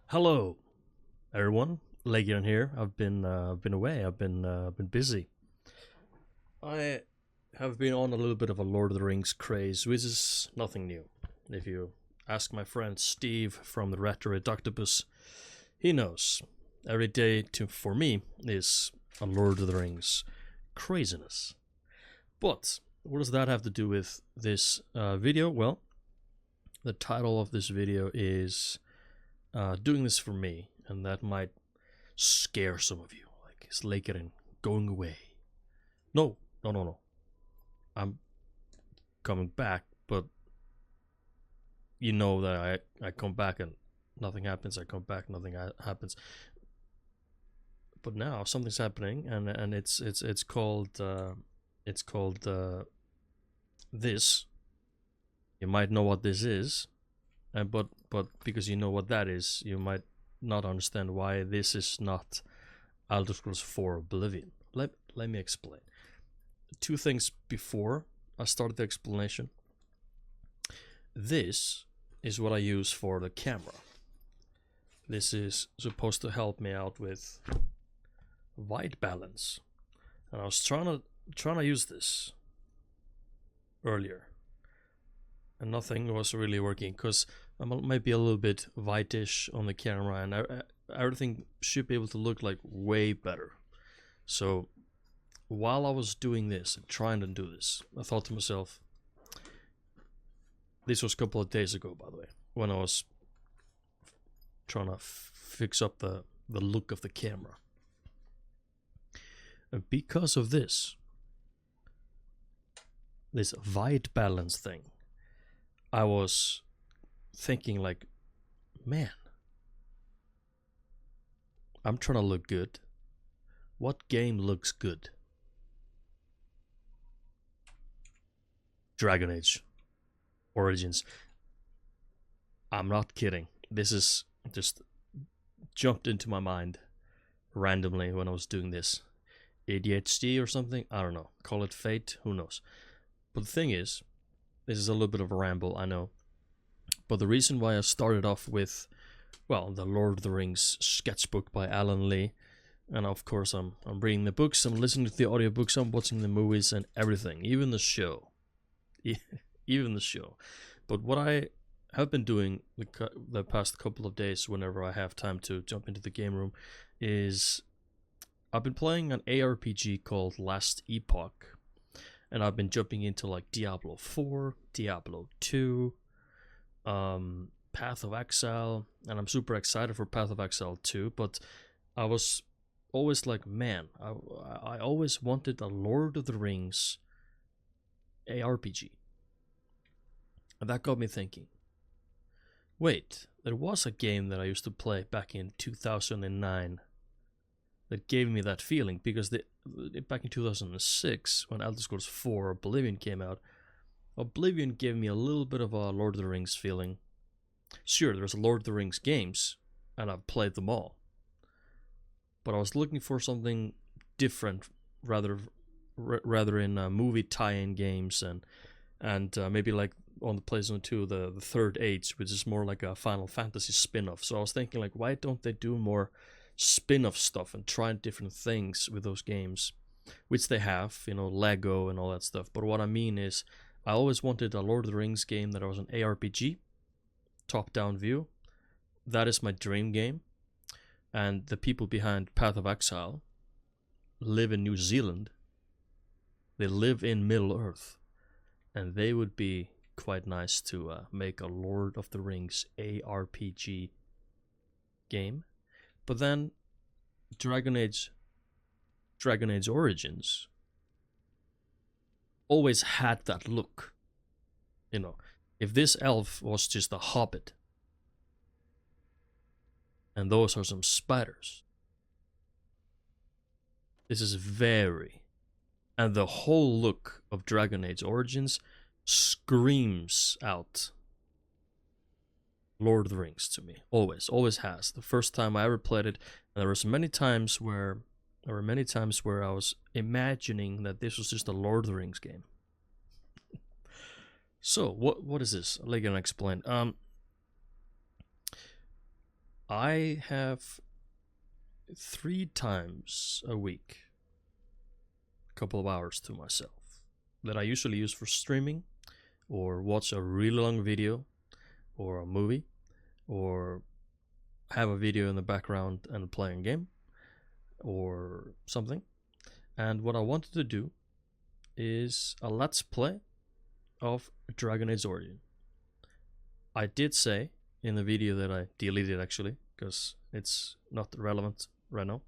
Hello, everyone. Legion here. I've been away. I've been busy. I have been on a little bit of a Lord of the Rings craze, which is nothing new. If you ask my friend Steve from the Retro Reductibus, he knows. Every day for me is a Lord of the Rings craziness. But what does that have to do with this video? Well, the title of this video is doing this for me, and that might scare some of you. Like, is Lakeren going away? No, no, no, no. I'm coming back, but you know that I come back and nothing happens. I come back, nothing happens. But now something's happening, and it's called this. You might know what this is, and but because you know what that is, you might not understand why this is not Elder Scrolls 4 Oblivion. Let me explain. Two things before I start the explanation. This is what I use for the camera. This is supposed to help me out with white balance. And I was trying to use this earlier, and nothing was really working because I might be a little bit whitish on the camera, and everything should be able to look like way better. So while I was doing this and trying to do this, I thought to myself, this was a couple of days ago, by the way, when I was trying to fix up the look of the camera. And because of this white balance thing, I was thinking like, man, I'm trying to look good. What game looks good? Dragon Age Origins. I'm not kidding. This is just jumped into my mind randomly when I was doing this. ADHD or something? I don't know. Call it fate? Who knows? But the thing is, this is a little bit of a ramble, I know. But the reason why I started off with, well, the Lord of the Rings sketchbook by Alan Lee, and of course I'm reading the books, I'm listening to the audiobooks, I'm watching the movies and everything, even the show. Even the show. But what I have been doing the past couple of days, whenever I have time to jump into the game room, is I've been playing an ARPG called Last Epoch, and I've been jumping into like Diablo 4, Diablo 2, Path of Exile, and I'm super excited for Path of Exile 2, but I was always like, man, I always wanted a Lord of the Rings ARPG. And that got me thinking, wait, there was a game that I used to play back in 2009 that gave me that feeling, because back in 2006, when Elder Scrolls 4 Oblivion came out, Oblivion gave me a little bit of a Lord of the Rings feeling. Sure, there's Lord of the Rings games, and I've played them all. But I was looking for something different, rather in movie tie-in games, and maybe like on the PlayStation 2, the Third Age, which is more like a Final Fantasy spin-off. So I was thinking, like, why don't they do more spin-off stuff and try different things with those games, which they have, Lego and all that stuff. But what I mean is, I always wanted a Lord of the Rings game that was an ARPG, top-down view. That is my dream game. And the people behind Path of Exile live in New Zealand. They live in Middle-earth. And they would be quite nice to make a Lord of the Rings ARPG game. But then Dragon Age Origins always had that look. If this elf was just a hobbit, and those are some spiders, this is and the whole look of Dragon Age Origins screams out Lord of the Rings to me. Always has. The first time I ever played it, and there were many times where I was imagining that this was just a Lord of the Rings game. So what is this? Let me explain. I have 3 times a week a couple of hours to myself that I usually use for streaming or watch a really long video or a movie or have a video in the background and playing a game or something. And what I wanted to do is a let's play of Dragon Age Origin. I did say in the video that I deleted actually, because it's not relevant right now.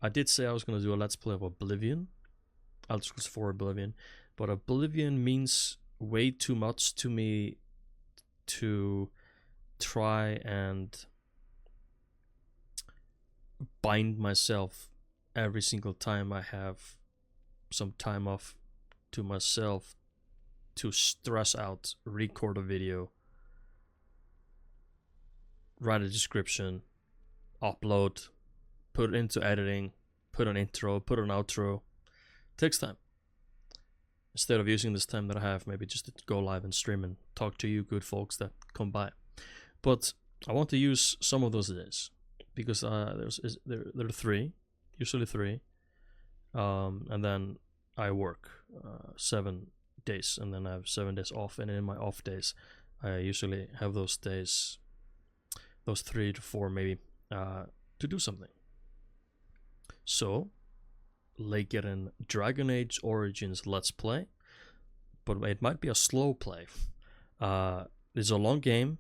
I did say I was going to do a let's play of Oblivion, Elder Scrolls 4 Oblivion, but Oblivion means way too much to me to try and bind myself every single time I have some time off to myself to stress out, record a video, write a description, upload, put it into editing, put an intro, put an outro. It takes time. Instead of using this time that I have, maybe just to go live and stream and talk to you good folks that come by. But I want to use some of those days because there are 3, usually 3, and then I work 7 days, and then I have 7 days off. And in my off days, I usually have those days, those 3 to 4 maybe, to do something. So, Leikeren Dragon Age Origins Let's Play, but it might be a slow play. It's a long game,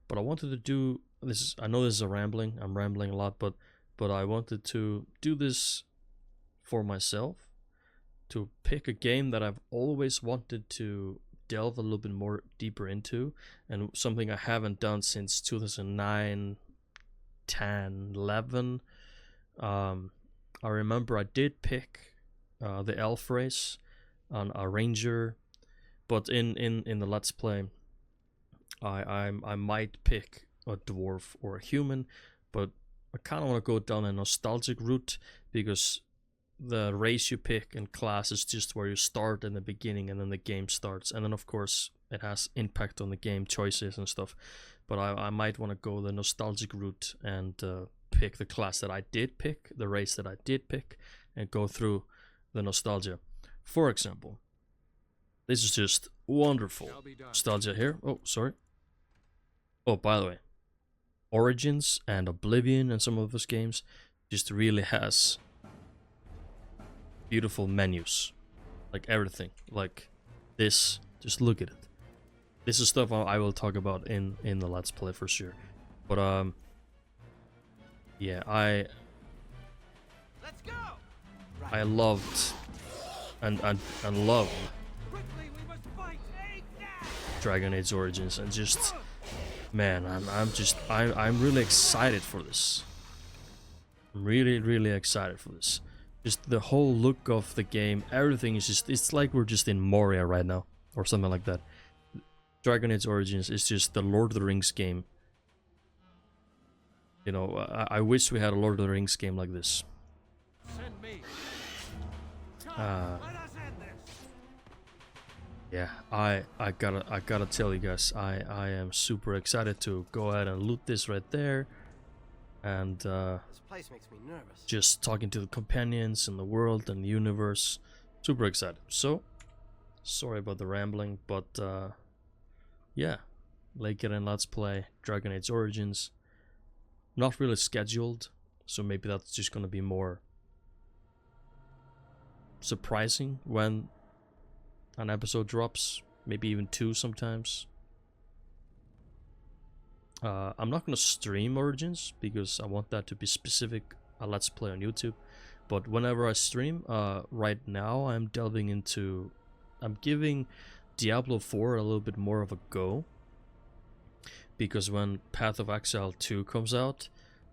but I wanted to do this. I know this is a rambling. I'm rambling a lot, but I wanted to do this for myself, to pick a game that I've always wanted to delve a little bit more deeper into, and something I haven't done since 2009, 10, 11. I remember I did pick the elf race on a ranger, but in the let's play, I might pick a dwarf or a human, but I kind of want to go down a nostalgic route because the race you pick in class is just where you start in the beginning, and then the game starts, and then of course it has impact on the game choices and stuff. But I might want to go the nostalgic route and pick the class that I did pick, the race that I did pick, and go through the nostalgia. For example, this is just wonderful nostalgia here. Oh, sorry. Oh, by the way, Origins and Oblivion and some of those games just really has beautiful menus, like everything, like this. Just look at it. This is stuff I will talk about in the let's play for sure. But yeah, I loved and love Dragon Age Origins, and just, man, I'm really excited for this. I'm really excited for this. Just the whole look of the game, everything is just, it's like we're just in Moria right now, or something like that. Dragon Age Origins is just the Lord of the Rings game. You know, I wish we had a Lord of the Rings game like this. Yeah, I gotta tell you guys, I am super excited to go ahead and loot this right there, and this place makes me nervous. Just talking to the companions in the world and the universe, super excited. So, sorry about the rambling, but yeah, Leikeren Let's Play Dragon Age Origins. Not really scheduled, so maybe that's just gonna be more surprising when an episode drops, maybe even 2 sometimes. I'm not gonna stream Origins because I want that to be specific a let's play on YouTube, but whenever I stream, right now I'm giving Diablo 4 a little bit more of a go, because when Path of Exile 2 comes out,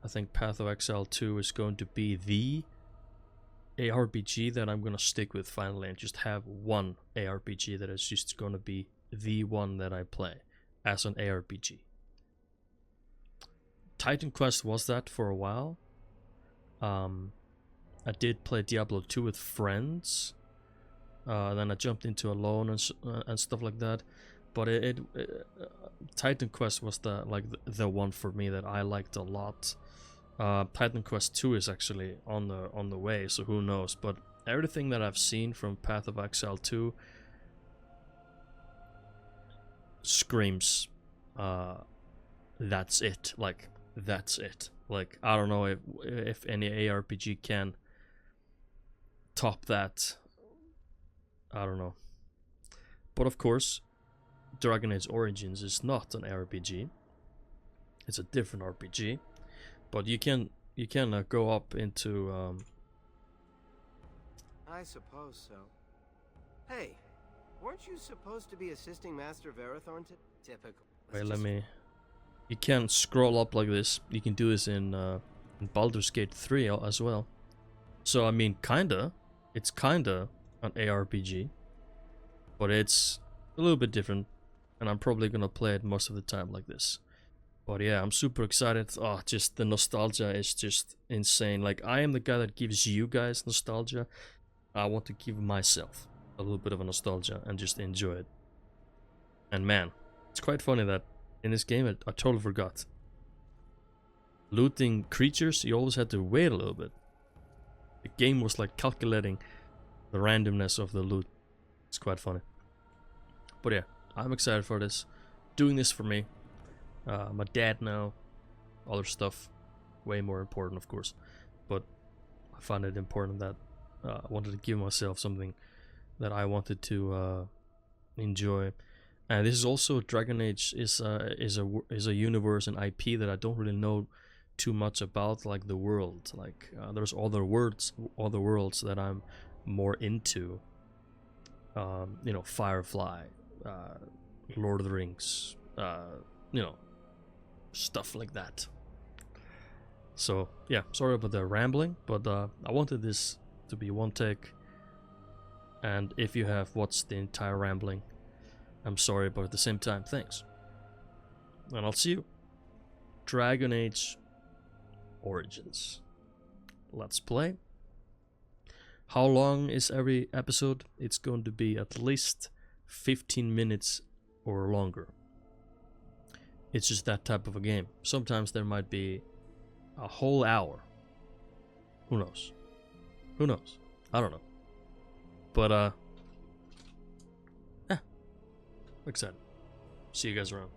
I think Path of Exile 2 is going to be the ARPG that I'm going to stick with finally, and just have one ARPG that is just going to be the one that I play as an ARPG. Titan Quest was that for a while. I did play Diablo 2 with friends, then I jumped into Alone and stuff like that. But Titan Quest was the one for me that I liked a lot. Titan Quest 2 is actually on the way, so who knows? But everything that I've seen from Path of Exile 2 screams, that's it. Like, that's it. Like, I don't know if any ARPG can top that. I don't know. But of course, Dragon Age Origins is not an RPG. It's a different RPG. But you can go up into I suppose so. Hey, weren't you supposed to be assisting Master Verathorn to... Typical. wait, let me... You can scroll up like this. You can do this in Baldur's Gate 3 as well. So, I mean, kinda. It's kinda an ARPG. But it's a little bit different. And I'm probably gonna play it most of the time like this. But yeah, I'm super excited. Oh, just the nostalgia is just insane. Like, I am the guy that gives you guys nostalgia. I want to give myself a little bit of a nostalgia and just enjoy it. And man, it's quite funny that in this game, I totally forgot. Looting creatures, you always had to wait a little bit. The game was like calculating the randomness of the loot. It's quite funny. But yeah, I'm excited for this. Doing this for me. I'm a dad now. Other stuff. Way more important, of course. But I find it important that I wanted to give myself something that I wanted to enjoy. And this is also Dragon Age is a universe and IP that I don't really know too much about, like the world. Like there's other worlds that I'm more into. You know, Firefly, Lord of the Rings, you know, stuff like that. So yeah, sorry about the rambling, but I wanted this to be one take. And if you have watched the entire rambling, I'm sorry, but at the same time, thanks. And I'll see you. Dragon Age Origins. Let's play. How long is every episode? It's going to be at least 15 minutes or longer. It's just that type of a game. Sometimes there might be a whole hour. Who knows? Who knows? I don't know. But, yeah. Excited. See you guys around.